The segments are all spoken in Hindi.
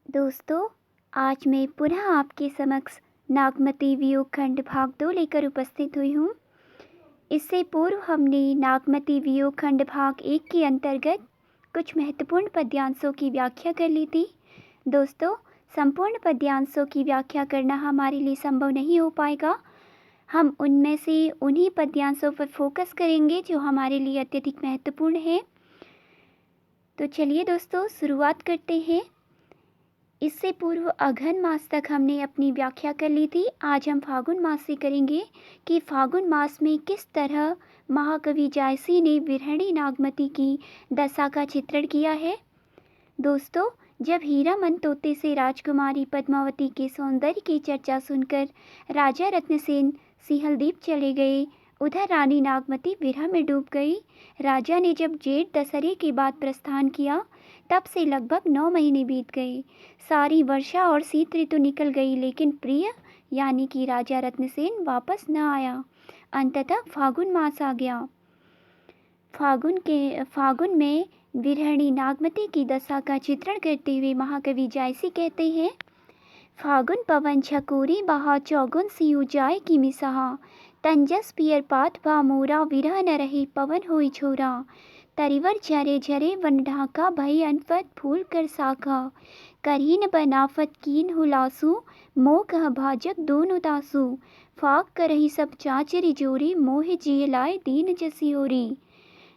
दोस्तों, आज मैं पुनः आपके समक्ष नागमती वियोग खंड भाग 2 लेकर उपस्थित हुई हूँ। इससे पूर्व हमने नागमती वियोग खंड भाग 1 के अंतर्गत कुछ महत्वपूर्ण पद्यांशों की व्याख्या कर ली थी। दोस्तों, संपूर्ण पद्यांशों की व्याख्या करना हमारे लिए संभव नहीं हो पाएगा। हम उनमें से उन्हीं पद्यांशों पर फोकस करेंगे जो हमारे लिए अत्यधिक महत्वपूर्ण है। तो चलिए दोस्तों, शुरुआत करते हैं। इससे पूर्व अघन मास तक हमने अपनी व्याख्या कर ली थी। आज हम फागुन मास से करेंगे कि फागुन मास में किस तरह महाकवि जायसी ने विरहणी नागमती की दशा का चित्रण किया है। दोस्तों, जब हीरामन तोते से राजकुमारी पद्मावती के सौंदर्य की चर्चा सुनकर राजा रत्नसेन सिंहलदीप चले गए, उधर रानी नागमती विरह में डूब गई। राजा ने जब जेठ दशहरे के बाद प्रस्थान किया, तब से लगभग 9 महीने बीत गए। सारी वर्षा और शीत ऋतु निकल गई, लेकिन प्रिय यानी कि राजा रत्नसेन वापस न आया। अंततः फागुन मास आ गया। फागुन में विरहणी नागमती की दशा का चित्रण करते हुए महाकवि जायसी कहते हैं, फागुन पवन झकोरी बहा चौगुन सियु जाय की मिसहा, तंजस पियर पात भा मोरा विरह न रहे पवन होई छोरा, तरिवर झरे झरे वन ढाका भई अनपत फूल कर साखा, करहीन बनाफत कीन हुलासु मोह कह भाजक दोन उदासु, फाक करही सब चाचरी जोरी मोह जिय लाए दीन जसियोरी,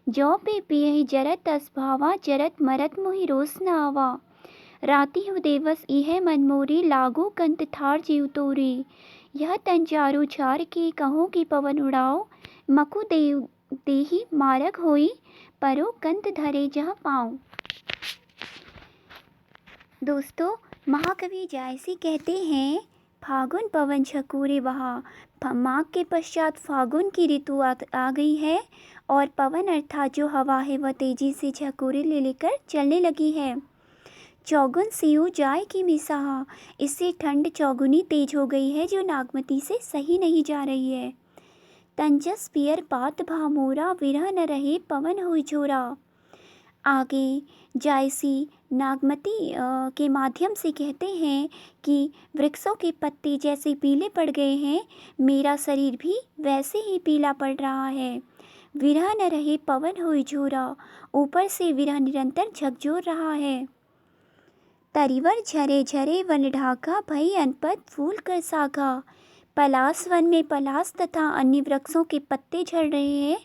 जौ पे पियहि जरत तस भावा जरत मरत मोहि रोस न आवा, राति हु देवस इह मन मोरी लागो कंत थार जीव तोरी, यह तन चारु छार के कहो कि पवन उड़ाओ, मकु देव देही मारक होई परो कंत धरे जह पाऊँ। दोस्तों, महाकवि जायसी कहते हैं, फागुन पवन झकोरे बहा। माघ के पश्चात फागुन की ऋतु आ गई है और पवन अर्थात जो हवा है वह तेजी से झकोरे ले लेकर चलने लगी है। चौगुन सियु जाय की मिसाहा, इससे ठंड चौगुनी तेज हो गई है जो नागमती से सही नहीं जा रही है। तंजस पियर पात भा मोरा विरह न रहे पवन हुई छोरा। आगे जायसी नागमती के माध्यम से कहते हैं कि वृक्षों के पत्ते जैसे पीले पड़ गए हैं, मेरा शरीर भी वैसे ही पीला पड़ रहा है। विरह न रहे पवन हुई झोरा, ऊपर से विरह निरंतर झकझोर रहा है। तरिवर झरे झरे वन ढाका भई अनपत फूल कर साखा, पलास वन में पलास तथा अन्य वृक्षों के पत्ते झड़ रहे हैं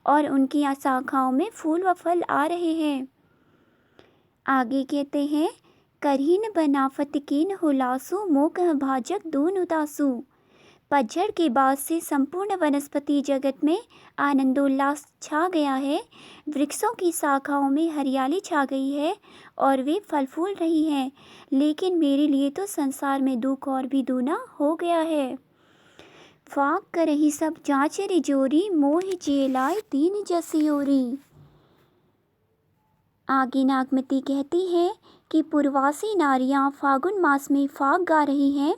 और उनकी शाखाओं में फूल व फल आ रहे हैं। आगे कहते हैं, करहीन बनाफत कीन हुलासु मोक भाजक दून उदासु, पतझड़ के बाद से संपूर्ण वनस्पति जगत में आनंदोल्लास छा गया है। वृक्षों की शाखाओं में हरियाली छा गई है और वे फल फूल रही हैं, लेकिन मेरे लिए तो संसार में दुख और भी दूना हो गया है। फाक करही सब जाचरी जोरी मोह जेलाय दीन जसियोरी। आगे नागमती कहती है कि पूर्वासी नारियां फागुन मास में फाग गा रही हैं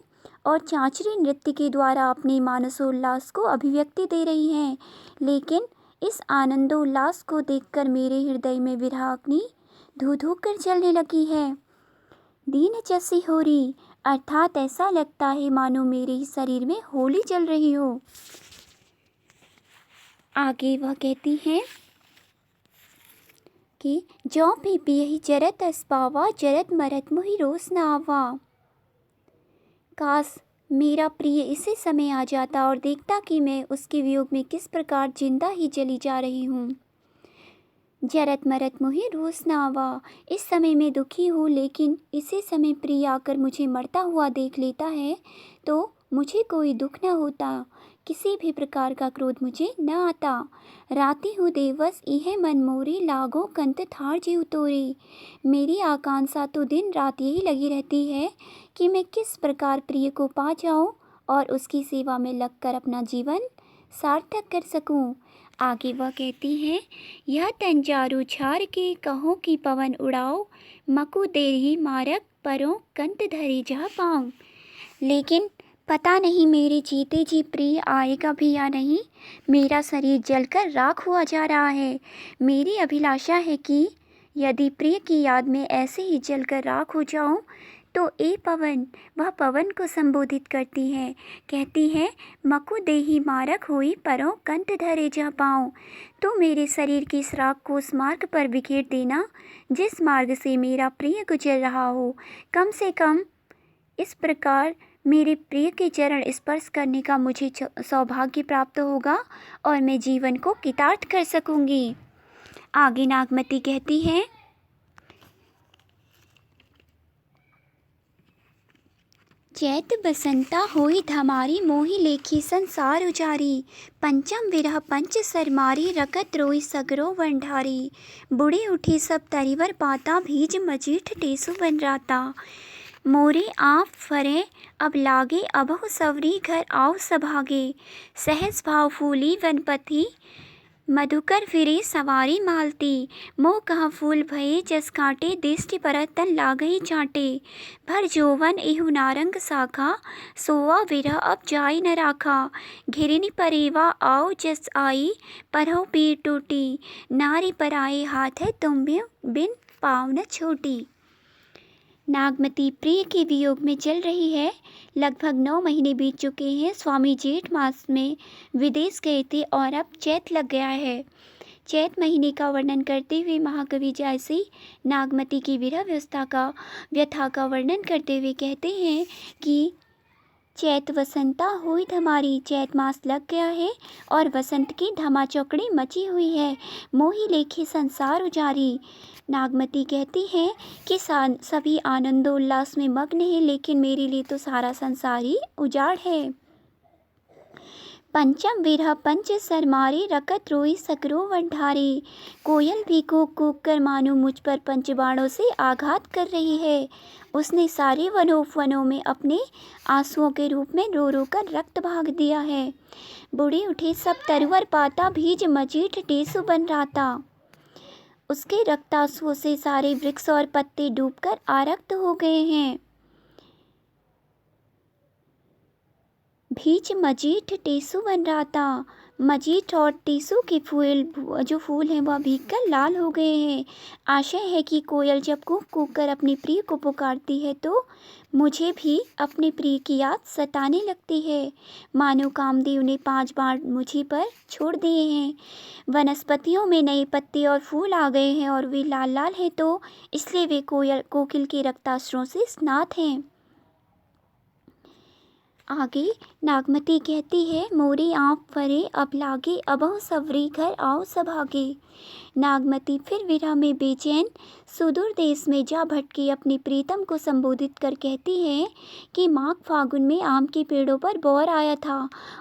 और चांचरी नृत्य के द्वारा अपने मानसोल्लास को अभिव्यक्ति दे रही हैं, लेकिन इस आनंदोल्लास को देखकर मेरे हृदय में विरह अग्नि धू धू कर जलने लगी है। दीन जसी होरी, अर्थात ऐसा लगता है मानो मेरे ही शरीर में होली जल रही हो। आगे वह कहती हैं कि जौ भी पियहि जरत अस्पावा जरत मरत मोहि रोस न आवा। काश मेरा प्रिय इसी समय आ जाता और देखता कि मैं उसके वियोग में किस प्रकार जिंदा ही जली जा रही हूँ। जरत मरत मोहि रोस न आवा, इस समय मैं दुखी हूँ, लेकिन इसी समय प्रिय आकर मुझे मरता हुआ देख लेता है तो मुझे कोई दुख न होता, किसी भी प्रकार का क्रोध मुझे न आता। राति हूँ देवस इह मन मोरी लागो कंत थार जीव तोरी, मेरी आकांक्षा तो दिन रात यही लगी रहती है कि मैं किस प्रकार प्रिय को पा जाऊँ और उसकी सेवा में लगकर अपना जीवन सार्थक कर सकूँ। आगे वह कहती हैं, यह तन चारु छार के कहो कि पवन उड़ाओ, मकु देही मारक परों कंत धरे जह पाऊँ। लेकिन पता नहीं मेरे जीते जी प्रिय आएगा भी या नहीं। मेरा शरीर जलकर राख हुआ जा रहा है। मेरी अभिलाषा है कि यदि प्रिय की याद में ऐसे ही जलकर राख हो जाऊं तो ए पवन, वह पवन को संबोधित करती है, कहती है मकु देहि मारक होई परों कंठ धरे जा पाऊँ। तो मेरे शरीर की इस राख को उस मार्ग पर बिखेर देना जिस मार्ग से मेरा प्रिय गुजर रहा हो। कम से कम इस प्रकार मेरे प्रिय के चरण स्पर्श करने का मुझे सौभाग्य प्राप्त होगा और मैं जीवन को कृतार्थ कर सकूंगी। आगे नागमती कहती है, चैत बसंता होई धमारी मोहि लेखी संसार उजारी। पंचम विरह पंच सरमारी रकत रोई सगरो वंढारी। बुढ़ी उठी सब तरिवर पाता भीज मजीठ टेसु बन राता। मोरे आप फरे अब लागे अबहु सवरी घर आओ सभागे। सहज भाव फूली वनपथी मधुकर फिरे सवारी मालती। मोह कहाँ फूल भये जस कांटे दृष्टि परत तन लागहि चाटे। भर जोवन एहु नारंग शाखा सोवा विरह अब जाई न राखा। घिरनी परेवा आओ जस आई परहु पीर टूटी। नारी पराए हाथ है तुम बिन पाँव न छोटी। नागमती प्रिय के वियोग में चल रही है। लगभग 9 महीने बीत चुके हैं। स्वामी जेठ मास में विदेश गए थे और अब चैत लग गया है। चैत महीने का वर्णन करते हुए महाकवि जायसी नागमती की विरह व्यथा का वर्णन करते हुए कहते हैं कि चैत वसंता हुई धमारी। चैत मास लग गया है और वसंत की धमाचौकड़ी मची हुई है। मोही लेखे संसार उजारी। नागमती कहती है कि सभी आनंदोल्लास में मग्न है, लेकिन मेरे लिए तो सारा संसार ही उजाड़ है। पंचम विरह पंच सरमारे रकत रोई सकरो वंढारे। कोयल भी कूक कर मानो मुझ पर पंचबाणों से आघात कर रही है। उसने सारे वनों में अपने आंसुओं के रूप में रो रो कर रक्त भाग दिया है। बूढ़ी उठी सब तरवर पाता भीज मजीठ टेसु बन राता। उसके रक्तांसुओं से सारे वृक्ष और पत्ते डूबकर आरक्त हो गए हैं। भीज मजीठ टेसु बन राता। मजीठ और टेसु के फूल हैं वह भीगकर लाल हो गए हैं। आशय है कि कोयल जब कूक कर अपने प्रिय को पुकारती है तो मुझे भी अपने प्रिय की याद सताने लगती है। मानो कामदेव ने 5 बाण मुझी पर छोड़ दिए हैं। वनस्पतियों में नए पत्ते और फूल आ गए हैं और वे लाल लाल हैं, तो इसलिए वे कोकिल के रक्ताश्रुओं से स्नात हैं। आगे नागमती कहती है, मोरी आप फरे अब लागे अबहु सवरी घर आओ सभागे। नागमती फिर विरह में बेचैन सुदूर देश में जा भटकी अपनी प्रीतम को संबोधित कर कहती है कि माघ फागुन में आम के पेड़ों पर बौर आया था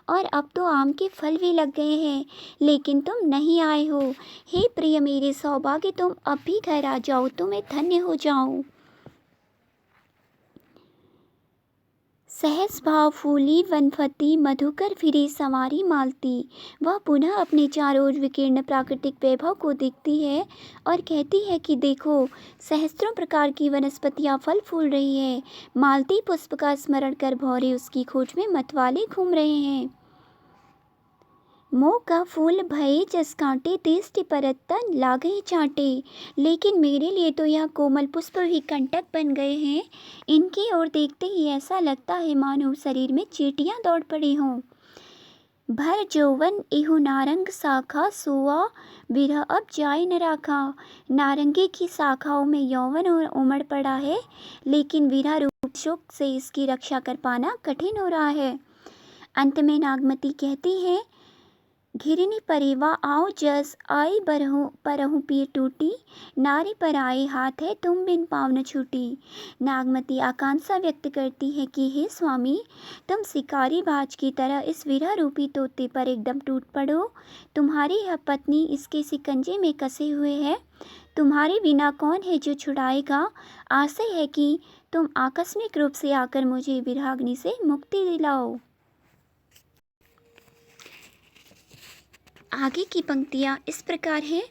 और अब तो आम के फल भी लग गए हैं, लेकिन तुम नहीं आए हो। हे प्रिय मेरे सौभाग्य, तुम अब भी घर आ जाओ तो मैं धन्य हो जाऊं। सहज भाव फूली वनफती मधुकर फिरे सवारी मालती। वह पुनः अपने चारों ओर विकीर्ण प्राकृतिक वैभव को देखती है और कहती है कि देखो, सहस्त्रों प्रकार की वनस्पतियां फल फूल रही है। मालती पुष्प का स्मरण कर भौरे उसकी खोज में मतवाले घूम रहे हैं। मोह का फूल भये जस कांटे दृष्टि परत तन लागहि चाटे। लेकिन मेरे लिए तो यह कोमल पुष्प भी कंटक बन गए हैं। इनकी ओर देखते ही ऐसा लगता है मानो शरीर में चींटियां दौड़ पड़ी हों। भर जौवन एहु नारंग शाखा सोआ विरह अब जाय न राखा। नारंगी की शाखाओं में यौवन और उमड़ पड़ा है, लेकिन विरह रूप शोक से इसकी रक्षा कर पाना कठिन हो रहा है। अंत में नागमती कहती है, घिरनी परेवा आओ जस आई परहु पीर टूटी। नारी पर आए हाथ है तुम बिन पाँव न छूटी। नागमती आकांक्षा व्यक्त करती है कि हे स्वामी, तुम शिकारी बाज की तरह इस विरह रूपी तोते पर एकदम टूट पड़ो। तुम्हारी यह पत्नी इसके शिकंजे में कसे हुए है। तुम्हारे बिना कौन है जो छुड़ाएगा। आशय है कि तुम आकस्मिक रूप से आकर मुझे विरहाग्नि से मुक्ति दिलाओ। आगे की पंक्तियां इस प्रकार हैं।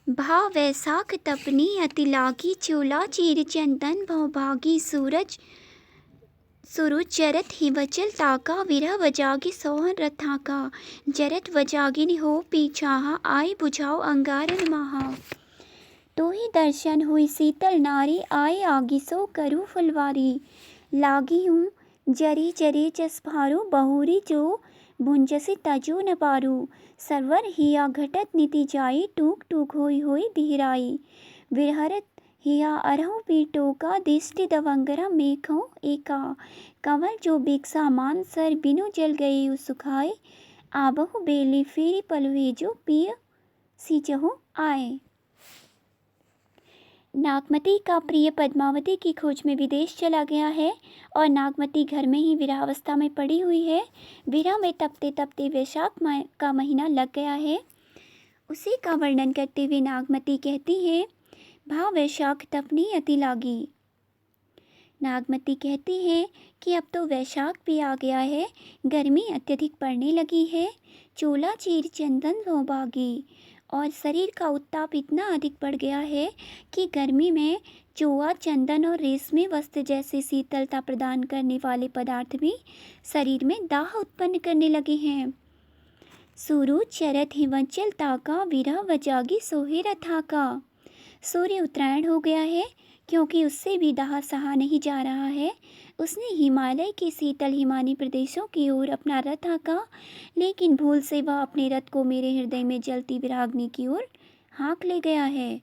भाव वैशाख तपनी अति लागी चोला चीर चंदन भवभागी सूरज जरत हिवचल ताका विरह वजागी सोहन रथा का। जरत वजागिनी हो पीछाहा आय बुझाओ अंगारन माहा। तो ही ही दर्शन हुई शीतल नारी, आए आगी सो करू फुलवारी। लागी हूँ जरी जरी जस भारू, बहुरी जो भुंजसी तजू न पारू। सरवर हिया घटत नीति जाई, टूक टूक होई होई बिहराई। विहरत हिया अरहु पीटोका, दिष्टि दवंगरा मेघों एका। कंवल जो बिकसा मान सर, बिनु जल गई सुखाए। आबहु बेली फेरी पलवे, जो पिय सींचहु आए। नागमती का प्रिय पद्मावती की खोज में विदेश चला गया है और नागमती घर में ही विरहावस्था में पड़ी हुई है। विरह में तपते तपते वैशाख का महीना लग गया है। उसी का वर्णन करते हुए नागमती कहती है, भा वैशाख तपनी अति लागी। नागमती कहती है कि अब तो वैशाख भी आ गया है, गर्मी अत्यधिक पड़ने लगी है। चोला चीर चंदन लो बागी, और शरीर का उत्ताप इतना अधिक बढ़ गया है कि गर्मी में चोआ, चंदन और रेशमी वस्त्र जैसे शीतलता प्रदान करने वाले पदार्थ भी शरीर में दाह उत्पन्न करने लगे हैं। सूरज चरत हिमाचल ताका, विरह वजागी सोहे रथाका। सूर्य उत्तरायण हो गया है क्योंकि उससे भी दाह सहा नहीं जा रहा है। उसने हिमालय के शीतल हिमानी प्रदेशों की ओर अपना रथ हाँका, लेकिन भूल से वह अपने रथ को मेरे हृदय में जलती विराग्नि की ओर हाँक ले गया है।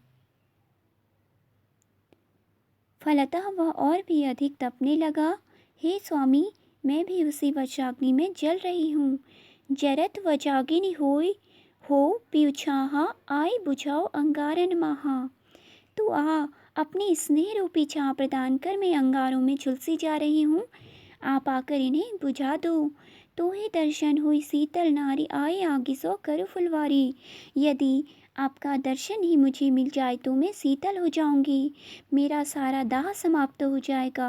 फलतः वह और भी अधिक तपने लगा। हे स्वामी, मैं भी उसी वज्राग्नि में जल रही हूँ। जरत वजागिनी होय हो पियुछाहा, आय बुझाओ अंगारन माहा। तू आ, अपनी स्नेह रूपी छाँ प्रदान कर मैं अंगारों में झुलसी जा रही हूँ। आप आकर इन्हें बुझा दो। तो ही दर्शन हुई शीतल नारी, आए आगे सो करो फुलवारी। यदि आपका दर्शन ही मुझे मिल जाए तो मैं शीतल हो जाऊंगी, मेरा सारा दाह समाप्त हो जाएगा।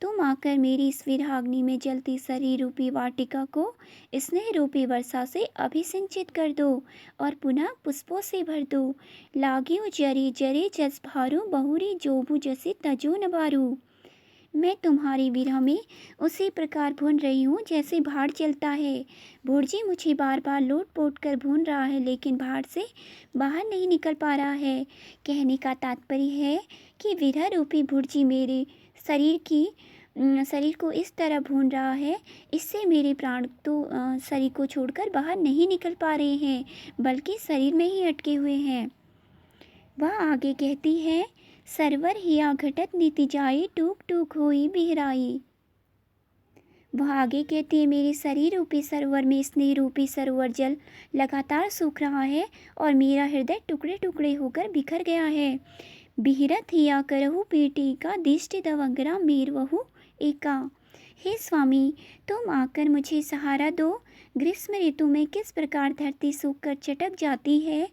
तुम आकर मेरी इस विरहाग्नि में जलती शरीर रूपी वाटिका को स्नेह रूपी वर्षा से अभिसिंचित कर दो और पुनः पुष्पों से भर दो। लागियो जरे जरे जस भारू, बहुरी जोबू जसी तजो न बारू। मैं तुम्हारी विरह में उसी प्रकार भून रही हूँ जैसे भाड़ जलता है। भुर्जी मुझे बार बार लोट पोट कर भून रहा है, लेकिन भाड़ से बाहर नहीं निकल पा रहा है। कहने का तात्पर्य है कि विरह रूपी भुर्जी मेरे शरीर को इस तरह भून रहा है, इससे मेरे प्राण तो शरीर को छोड़कर बाहर नहीं निकल पा रहे हैं, बल्कि शरीर में ही अटके हुए हैं। वह आगे कहती है, सरवर हिया घटत नीति जाई, टूक टूक होई बिहराई। वह आगे कहती है, मेरे शरीर रूपी सरोवर में स्नेह रूपी सरोवर जल लगातार सूख रहा है और मेरा हृदय टुकड़े टुकड़े होकर बिखर गया है। बिहरत हिया करहु पीटी का, दिष्टि दवंगरा मेरवहु एका। हे स्वामी, तुम आकर मुझे सहारा दो। ग्रीष्म ऋतु में किस प्रकार धरती सूखकर चटक जाती है,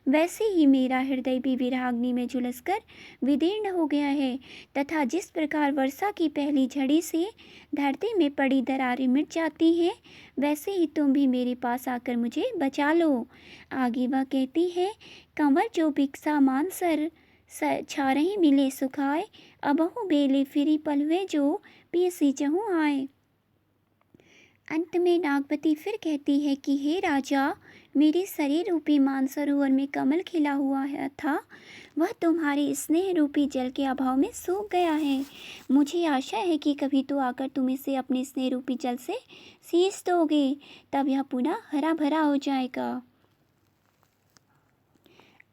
वैसे ही मेरा हृदय भी विरहाग्नि में झुलसकर विदीर्ण हो गया है, तथा जिस प्रकार वर्षा की पहली झड़ी से धरती में पड़ी दरारें मिट जाती हैं, वैसे ही तुम भी मेरे पास आकर मुझे बचा लो। आगे वह कहती है, कंवर जो बिकसा मानसर छारही मिले सुखाए, अबहु बेले फिरी पलवे, जो पिय सींचहु आए। अंत में नागवती फिर कहती है कि हे राजा, मेरे शरीर रूपी मानसरोवर में कमल खिला हुआ था, वह तुम्हारे स्नेह रूपी जल के अभाव में सूख गया है। मुझे आशा है कि कभी तो आकर तुम इसे अपने स्नेह रूपी जल से सींच दोगे, तब यह पुनः हरा भरा हो जाएगा।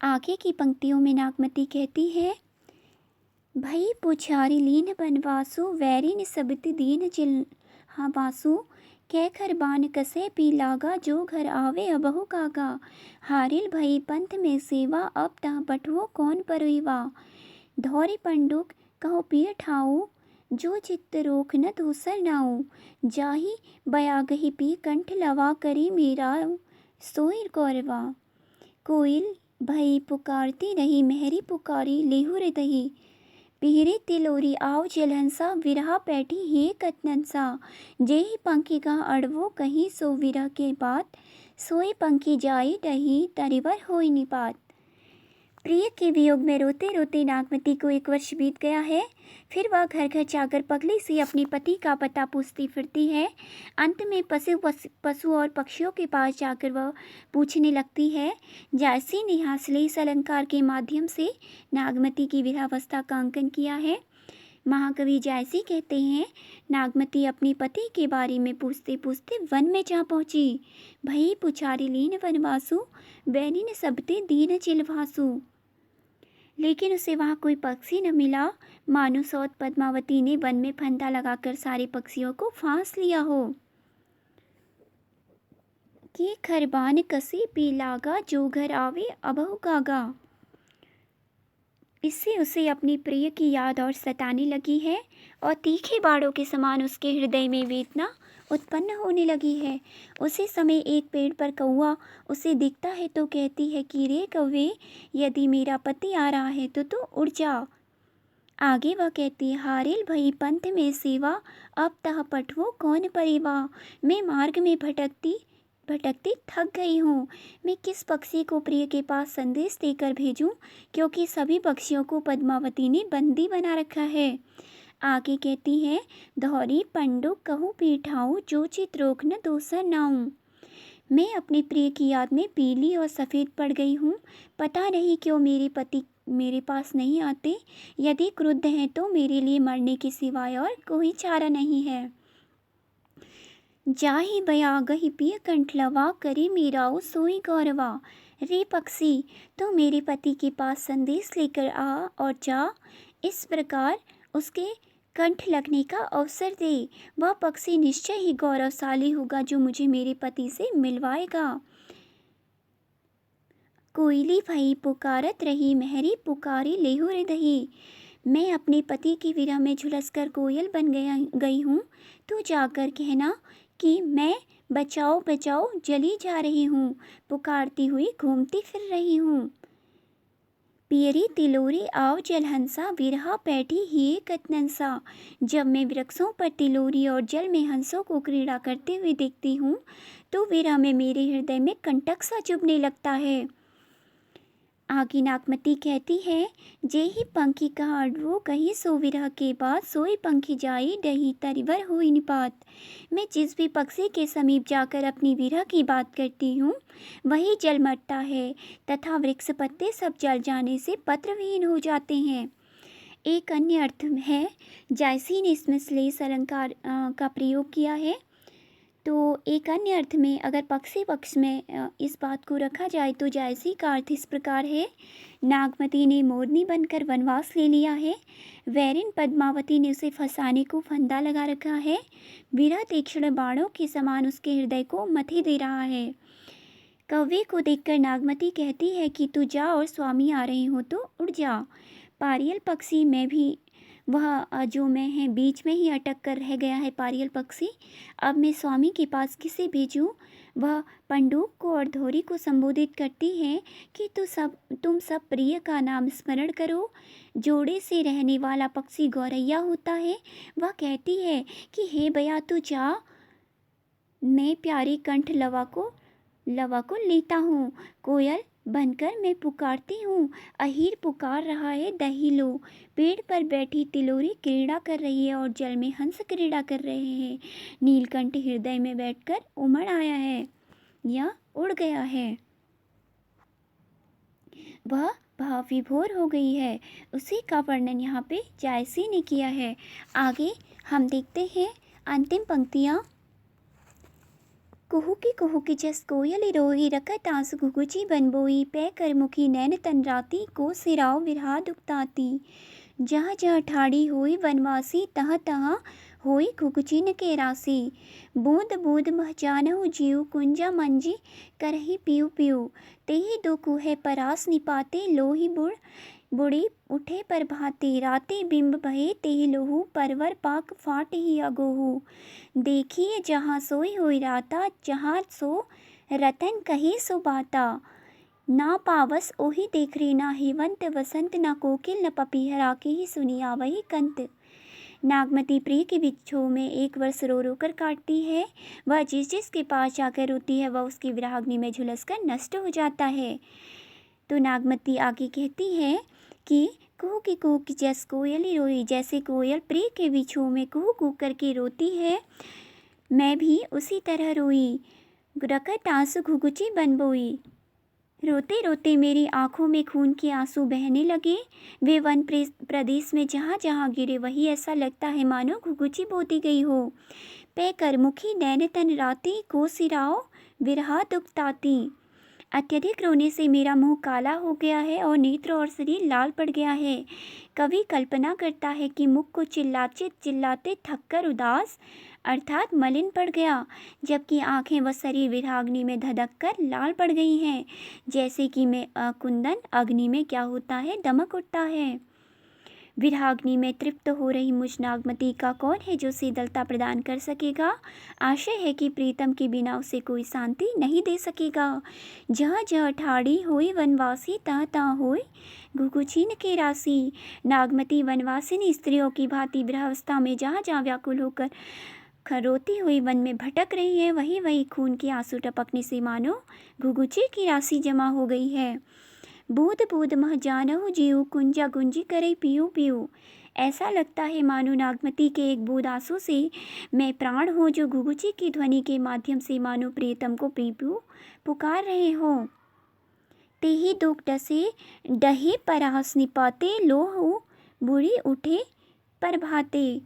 आगे की पंक्तियों में नागमती कहती है, भई पुछारी लीन बनवासु, वैरी निसबित दीन जिल हाँ बासु। कै खर बान कसे पी लागा, जो घर आवे अबहु कागा। हारिल भई पंथ में सेवा, अब तह बटुओ कौन परईवा। धौरी पंडुक कहो पिय ठाऊ, जो चित्त रोक न दूसर नाऊ। जाहि बयागहि पी कंठ लवा, करी मेरा सोई गौरवा। कोयल भई पुकारती रही, मेहरी पुकारी लेहु हृदयी। पिहरे तिलोरी आओ जलहंसा, विरहा पैठी हे कतनंसा। जेहि पंखी का अड़वो कहीं, सो विरह के बात। सोई पंखी जाई डही, तरिवर होई निपात। प्रिय के वियोग में रोते रोते नागमती को 1 वर्ष बीत गया है। फिर वह घर घर जाकर पगली से अपने पति का पता पूछती फिरती है। अंत में पशु और पक्षियों के पास जाकर वह पूछने लगती है। जायसी ने यहाँ श्लेष अलंकार के माध्यम से नागमती की विरहावस्था का अंकन किया है। महाकवि जायसी कहते हैं, नागमती अपने पति के बारे में पूछते पूछते वन में जा पहुंची। भई पुछारी लीन वनवासु, बैरिन सबते दीन चिलवासु। लेकिन उसे वहाँ कोई पक्षी न मिला, मानो सौत पद्मावती ने वन में फंदा लगाकर सारे पक्षियों को फांस लिया हो। कि खरबान कसी पी लागा, जो घर आवे अबहु गागा। इससे उसे अपनी प्रिय की याद और सताने लगी है और तीखे बाड़ों के समान उसके हृदय में वेदना उत्पन्न होने लगी है। उसी समय एक पेड़ पर कौआ उसे दिखता है तो कहती है कि रे कौवे, यदि मेरा पति आ रहा है तो तू उड़ जा। आगे वह कहती है, हारेल भई पंथ में सेवा, अब तह पठवो कौन परेवा। मैं मार्ग में भटकती भटकती थक गई हूँ। मैं किस पक्षी को प्रिय के पास संदेश देकर भेजूं, क्योंकि सभी पक्षियों को पद्मावती ने बंदी बना रखा है। आगे कहती है, धौरी पंडुक कहूँ पीठाऊँ, जो चित रोक न दूसर नाऊँ। मैं अपने प्रिय की याद में पीली और सफ़ेद पड़ गई हूँ। पता नहीं क्यों मेरे पति मेरे पास नहीं आते। यदि क्रुद्ध हैं तो मेरे लिए मरने के सिवाय और कोई चारा नहीं है। जाहि बया गही पिय कंठलवा, करे मीराऊ सोई गौरवा। रे पक्षी, तो मेरे पति के पास संदेश लेकर आ और जा। इस प्रकार उसके कंठ लगने का अवसर दे। वह पक्षी निश्चय ही गौरवशाली होगा जो मुझे मेरे पति से मिलवाएगा। कोयली भई पुकारत रही, महरी पुकारी लेहु हृदयी। मैं अपने पति की विरह में झुलसकर कोयल बन गई हूँ। तू जाकर कहना कि मैं बचाओ बचाओ जली जा रही हूँ, पुकारती हुई घूमती फिर रही हूँ। पियरी तिलोरी आओ जलहंसा, विरहा पैठी ही कतनंसा। जब मैं वृक्षों पर तिलोरी और जल में हंसों को क्रीड़ा करते हुए देखती हूँ तो विरह में मेरे हृदय में कंटक सा चुभने लगता है। आगे नागमती कहती है, जे ही पंखी कहा अडवो, कही सो विरह के बाद, सोई पंखी जाई डही तरिवर हुई निपात। मैं जिस भी पक्षी के समीप जाकर अपनी विरह की बात करती हूँ वही जल मरता है तथा वृक्ष पत्ते सब जल जाने से पत्रविहीन हो जाते हैं। एक अन्य अर्थ है, जायसी ने इसमें श्लेष अलंकार का प्रयोग किया है। तो एक अन्य अर्थ में अगर पक्षी पक्ष में इस बात को रखा जाए तो जायसी का अर्थ इस प्रकार है, नागमती ने मोरनी बनकर वनवास ले लिया है। वैरिन पद्मावती ने उसे फंसाने को फंदा लगा रखा है। विरह तीक्ष्ण बाणों के समान उसके हृदय को मथी दे रहा है। कौवे को देखकर नागमती कहती है कि तू जा और स्वामी आ रहे हो तो उड़ जा। पारियल पक्षी में भी वह जो मैं है बीच में ही अटक कर रह गया है पारियल पक्षी। अब मैं स्वामी के पास किसे भेजूं? वह पंडुक को और धोरी को संबोधित करती है कि तुम सब प्रिय का नाम स्मरण करो। जोड़े से रहने वाला पक्षी गौरैया होता है। वह कहती है कि हे बया तू जा, मैं प्यारी कंठ लवा को लेता हूँ। कोयल बनकर मैं पुकारती हूँ, अहीर पुकार रहा है दही लो। पेड़ पर बैठी तिलोरी क्रीड़ा कर रही है और जल में हंस क्रीड़ा कर रहे हैं। नीलकंठ हृदय में बैठकर उमड़ आया है या उड़ गया है। वह भाव विभोर हो गई है। उसी का वर्णन यहाँ पे जायसी ने किया है। आगे हम देखते हैं अंतिम पंक्तियाँ। कुहुकी जस कोयल रोई, रखत आंसू घुघुची बन बोई। पै कर मुखी नैन तन राती, को सिराओ विरहा दुखताती। जहाँ जहाँ ठाड़ी होई वनवासी, तहाँ तहाँ होई घुघुचिन के रासी। बूंद बूंद महजानहु जीव, कुंजा मंजी करही पियु पियु। तेहि दो कुहे परास निपाते, लोही बुढ़ी उठे पर भाते। राते बिंब बहे तेहि लोहू, परवर पाक फाट ही अगोहू। देखिए जहाँ सोई हुई राता, जहाँ सो रतन कही सो बाता। ना पावस ओही देख रे, ना हेवंत वसंत, ना कोकिल न पपीहरा, के ही सुनिया वही कंत। नागमती प्रिय के बिच्छों में 1 वर्ष रो रो कर काटती है। वह जिस जिस के पास जाकर रोती है वह उसकी विरहाग्नि में झुलसकर नष्ट हो जाता है। तो नागमती आगे कहती है कि कुहू की जैस कोयली रोई, जैसे कोयल प्रिय के विछोह में कुहू कू करके रोती है, मैं भी उसी तरह रोई, रकत आंसू घुघुची बन बोई। रोते रोते मेरी आंखों में खून के आंसू बहने लगे। वे वन प्रदेश में जहाँ जहाँ गिरे वही ऐसा लगता है मानो घुघुची बोती गई हो। पे करमुखी नैन तन राती को सिराओ विरहा दुख ताती। अत्यधिक रोने से मेरा मुंह काला हो गया है और नेत्र और शरीर लाल पड़ गया है। कवि कल्पना करता है कि मुख को चिल्लाते चिल्लाते थककर उदास अर्थात मलिन पड़ गया, जबकि आंखें व शरीर विरहाग्नि में धधक कर लाल पड़ गई हैं, जैसे कि मैं कुंदन अग्नि में क्या होता है दमक उठता है। विरहाग्नि में तृप्त हो रही मुझ नागमती का कौन है जो शीतलता प्रदान कर सकेगा। आशय है कि प्रीतम के बिना उसे कोई शांति नहीं दे सकेगा। जहाँ जहाँ ठाड़ी होई वनवासी तहाँ तहाँ होई घुघुचीन के राशि। नागमती वनवासिनी स्त्रियों की भांति विरहावस्था में जहाँ जहाँ व्याकुल होकर खरोती हुई वन में भटक रही है, वही वही खून के आंसू टपकने से मानो घुघुची की राशि जमा हो गई है। बूद बूद मह जानहु जीव कुंजा गुंजी करे पियो पियो। ऐसा लगता है मानो नागमती के एक बूंद आंसू से मैं प्राण हूँ, जो घुघुची की ध्वनि के माध्यम से मानो प्रियतम को पीपू पुकार रहे हो। तेही दुख डसे डहे परास निपाते लोहु बुरी उठे प्रभाते।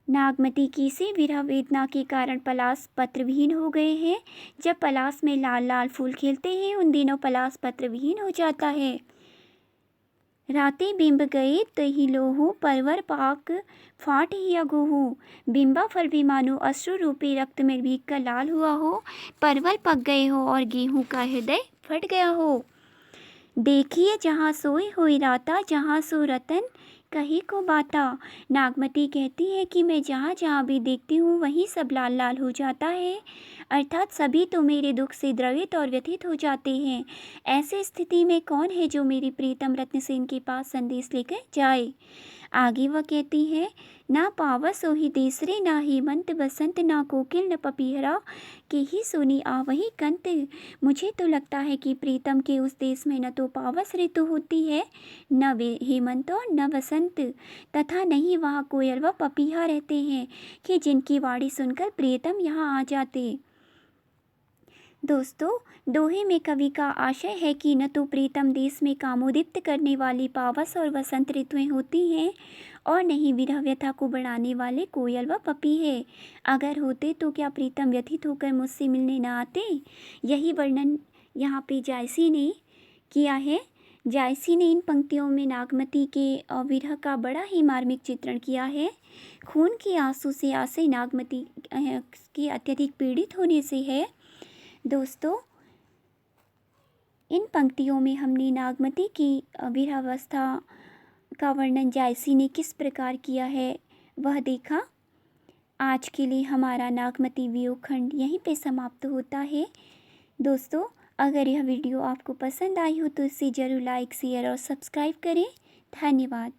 नागमती की से विरह वेदना के कारण पलाश पत्र विहीन हो गए हैं। जब पलाश में लाल लाल फूल खिलते हैं उन दिनों पलाश पत्र विहीन हो जाता है। रातें बिंब गए तही लोहू परवर पाक फाट ही अगोहू। बिंबा फल भी मानो अश्रु रूपी रक्त में भीग कर लाल हुआ हो, परवल पक गए हो और गेहूं का हृदय फट गया हो। देखिए जहाँ सोई हुई राता जहाँ सो रतन कहीं को बाता। नागमती कहती है कि मैं जहाँ जहाँ भी देखती हूँ वहीं सब लाल लाल हो जाता है, अर्थात सभी तो मेरे दुख से द्रवित और व्यथित हो जाते हैं। ऐसे स्थिति में कौन है जो मेरी प्रीतम रत्नसेन के पास संदेश लेकर जाए। आगे वह कहती है, ना पावस ओहि तीसरे ना हेमंत बसंत ना कोकिल न पपीहरा के ही सुनी आ वही कंत। मुझे तो लगता है कि प्रीतम के उस देश में न तो पावस ऋतु होती है, न वे हेमंत और न वसंत, तथा नहीं वहाँ कोयल व पपीहा रहते हैं कि जिनकी वाणी सुनकर प्रीतम यहाँ आ जाते। दोस्तों, दोहे में कवि का आशय है कि न तो प्रीतम देश में कामोदीप्त करने वाली पावस और वसंत ऋतुएं होती हैं और न ही विरह व्यथा को बढ़ाने वाले कोयल व पपीहे। अगर होते तो क्या प्रीतम व्यथित होकर मुझसे मिलने न आते। यही वर्णन यहाँ पे जायसी ने किया है। जायसी ने इन पंक्तियों में नागमती के विरह का बड़ा ही मार्मिक चित्रण किया है। खून के आंसू से आशय नागमती की अत्यधिक पीड़ित होने से है। दोस्तों, इन पंक्तियों में हमने नागमती की विरहावस्था का वर्णन जायसी ने किस प्रकार किया है वह देखा। आज के लिए हमारा नागमती वियोग खंड यहीं पे समाप्त होता है। दोस्तों, अगर यह वीडियो आपको पसंद आई हो तो इसे ज़रूर लाइक शेयर और सब्सक्राइब करें। धन्यवाद।